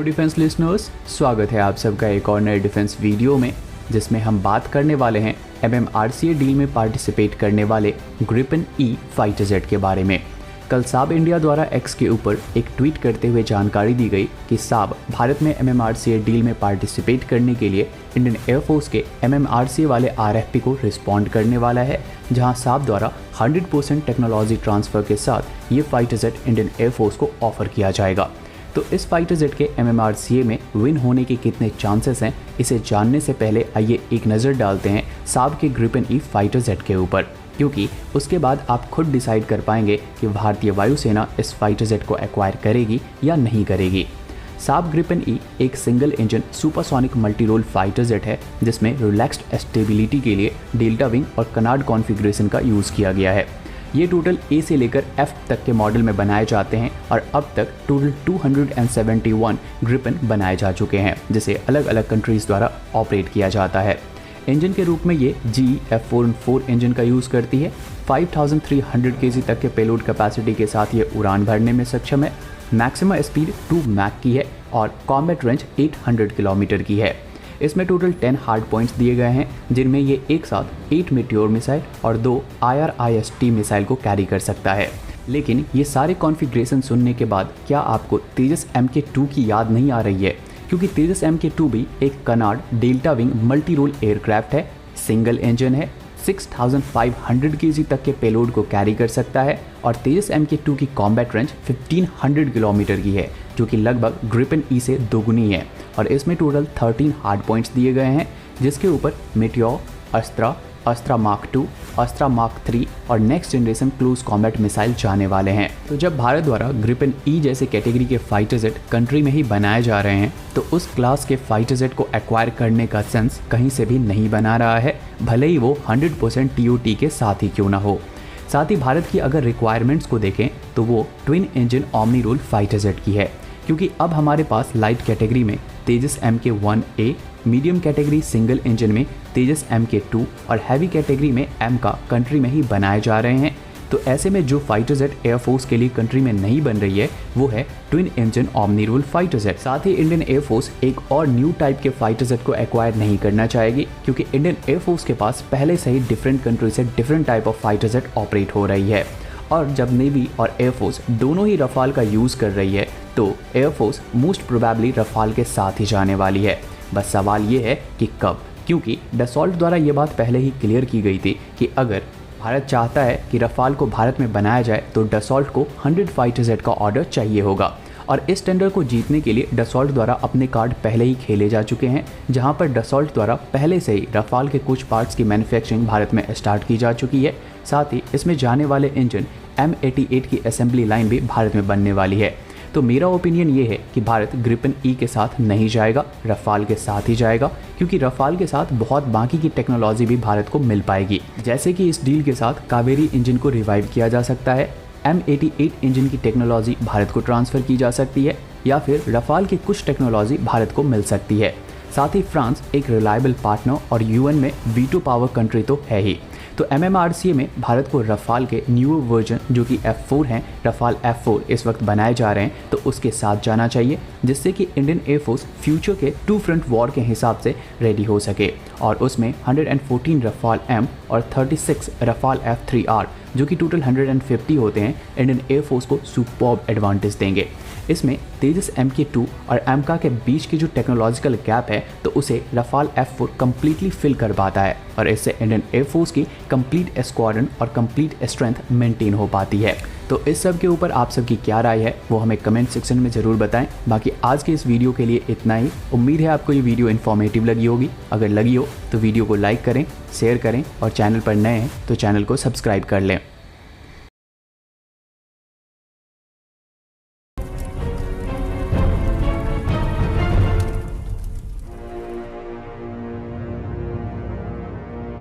Hello defence listeners, स्वागत है आप सबका एक और नए डिफेंस वीडियो में, जिसमें हम बात करने वाले हैं MMRCA डील में पार्टिसिपेट करने वाले ग्रिपेन ई फाइटर जेट के बारे में। कल साब इंडिया द्वारा एक्स के ऊपर एक ट्वीट करते हुए जानकारी दी गई कि साब भारत में MMRCA डील में पार्टिसिपेट करने के लिए इंडियन एयरफोर्स के MMRCA वाले RFP को रिस्पॉन्ड करने वाला है, जहां साब द्वारा 100% टेक्नोलॉजी ट्रांसफ़र के साथ ये फाइटर जेट इंडियन एयरफोर्स को ऑफर किया जाएगा। तो इस फाइटर जेट के MMRCA में विन होने के कितने चांसेस हैं, इसे जानने से पहले आइए एक नज़र डालते हैं साब के ग्रिपेन ई फाइटर जेट के ऊपर, क्योंकि उसके बाद आप खुद डिसाइड कर पाएंगे कि भारतीय वायुसेना इस फाइटर जेट को एक्वायर करेगी या नहीं करेगी। साब ग्रिपेन ई एक single engine supersonic multi role fighter jet है, जिसमें रिलैक्स्ड स्टेबिलिटी के लिए डेल्टा विंग और कनार्ड कॉन्फ़िगरेशन का यूज़ किया गया है। ये टोटल ए से लेकर एफ तक के मॉडल में बनाए जाते हैं और अब तक टोटल 271 ग्रिपेन बनाए जा चुके हैं, जिसे अलग अलग कंट्रीज़ द्वारा ऑपरेट किया जाता है। इंजन के रूप में ये GE F414 इंजन का यूज़ करती है। 5300 kg तक के पेलोड कैपेसिटी के साथ ये उड़ान भरने में सक्षम है। मैक्सिमम स्पीड 2 मैक की है और कॉम्बैट रेंज 800 किलोमीटर की है। इसमें टोटल 10 हार्ड पॉइंट्स दिए गए हैं, जिनमें ये एक साथ 8 मेटियोर मिसाइल और 2 IRIS-T मिसाइल को कैरी कर सकता है। लेकिन ये सारे कॉन्फ़िगरेशन सुनने के बाद क्या आपको तेजस MK2 की याद नहीं आ रही है? क्योंकि तेजस MK2 भी एक canard delta wing multi role aircraft है, सिंगल इंजन है, 6500 kg तक के पेलोड को कैरी कर सकता है और तेजस MK2 की कॉम्बैट रेंज 1500 किलोमीटर की है, जो कि लगभग ग्रिपेन ई से दोगुनी है। और इसमें टोटल 13 हार्ड पॉइंट्स दिए गए हैं, जिसके ऊपर मेटियोर, अस्त्रा मार्क 2, अस्त्रा मार्क 3 और next generation close combat missile जाने वाले हैं। तो जब भारत द्वारा ग्रिपेन ई जैसे कैटेगरी के फाइटर जेट कंट्री में ही बनाए जा रहे हैं, तो उस क्लास के फाइटर जेट को एक्वायर करने का सेंस कहीं से भी नहीं बना रहा है, भले ही वो 100% TOT के साथ ही क्यों ना हो। साथ ही भारत की अगर रिक्वायरमेंट्स को देखें तो वो twin engine omni role fighter jet की है, क्योंकि अब हमारे पास लाइट कैटेगरी में Tejas MK1A, medium category single engine में तेजस MK2 और हैवी कैटेगरी में M का कंट्री में ही बनाए जा रहे हैं। तो ऐसे में जो फाइटर जेट एयरफोर्स के लिए कंट्री में नहीं बन रही है, वो है twin engine omni role fighter jet. साथ ही इंडियन एयरफोर्स एक और न्यू टाइप के फाइटर जेट को एक्वायर नहीं करना चाहेगी, क्योंकि इंडियन एयरफोर्स के पास पहले से ही डिफरेंट कंट्री से different type of fighter jet operate हो रही है। और जब नेवी और एयरफोर्स दोनों ही रफाल का यूज़ कर रही है, तो एयरफोर्स मोस्ट प्रोबेबली रफाल के साथ ही जाने वाली है। बस सवाल ये है कि कब, क्योंकि डसॉल्ट द्वारा ये बात पहले ही क्लियर की गई थी कि अगर भारत चाहता है कि रफाल को भारत में बनाया जाए तो डसॉल्ट को 100 फाइटर जेट का ऑर्डर चाहिए होगा। और इस टेंडर को जीतने के लिए डसॉल्ट द्वारा अपने कार्ड पहले ही खेले जा चुके हैं, जहां पर डसॉल्ट द्वारा पहले से ही रफाल के कुछ पार्ट्स की मैन्युफैक्चरिंग भारत में स्टार्ट की जा चुकी है। साथ ही इसमें जाने वाले इंजन M88 की असेंबली लाइन भी भारत में बनने वाली है। तो मेरा ओपिनियन ये है कि भारत ग्रिपेन ई के साथ नहीं जाएगा, रफाल के साथ ही जाएगा, क्योंकि रफाल के साथ बहुत बाकी की टेक्नोलॉजी भी भारत को मिल पाएगी। जैसे कि इस डील के साथ कावेरी इंजन को रिवाइव किया जा सकता है, M88 इंजन की टेक्नोलॉजी भारत को ट्रांसफ़र की जा सकती है, या फिर रफाल की कुछ टेक्नोलॉजी भारत को मिल सकती है। साथ ही फ्रांस एक रिलायबल पार्टनर और UN में वीटो पावर कंट्री तो है ही। तो MMRCA में भारत को रफाल के न्यू वर्जन जो कि F4 हैं, रफाल F4 इस वक्त बनाए जा रहे हैं, तो उसके साथ जाना चाहिए, जिससे कि इंडियन एयरफोर्स फ्यूचर के 2 फ्रंट वॉर के हिसाब से रेडी हो सके। और उसमें 114 रफाल M और 36 रफाल F3R जो कि टोटल 150 होते हैं, इंडियन एयरफोर्स को सुपर्ब एडवांटेज देंगे। इसमें तेजस MK2 और एमका के बीच की जो टेक्नोलॉजिकल गैप है, तो उसे रफाल F4 कम्प्लीटली फिल कर पाता है और इससे इंडियन एयरफोर्स की कंप्लीट स्क्वाड्रन और कंप्लीट स्ट्रेंथ मेंटेन हो पाती है। तो इस सब के ऊपर आप सबकी क्या राय है, वो हमें कमेंट सेक्शन में ज़रूर बताएं। बाकी आज के इस वीडियो के लिए इतना ही। उम्मीद है आपको ये वीडियो इन्फॉर्मेटिव लगी होगी। अगर लगी हो तो वीडियो को लाइक करें, शेयर करें और चैनल पर नए हैं तो चैनल को सब्सक्राइब कर लें।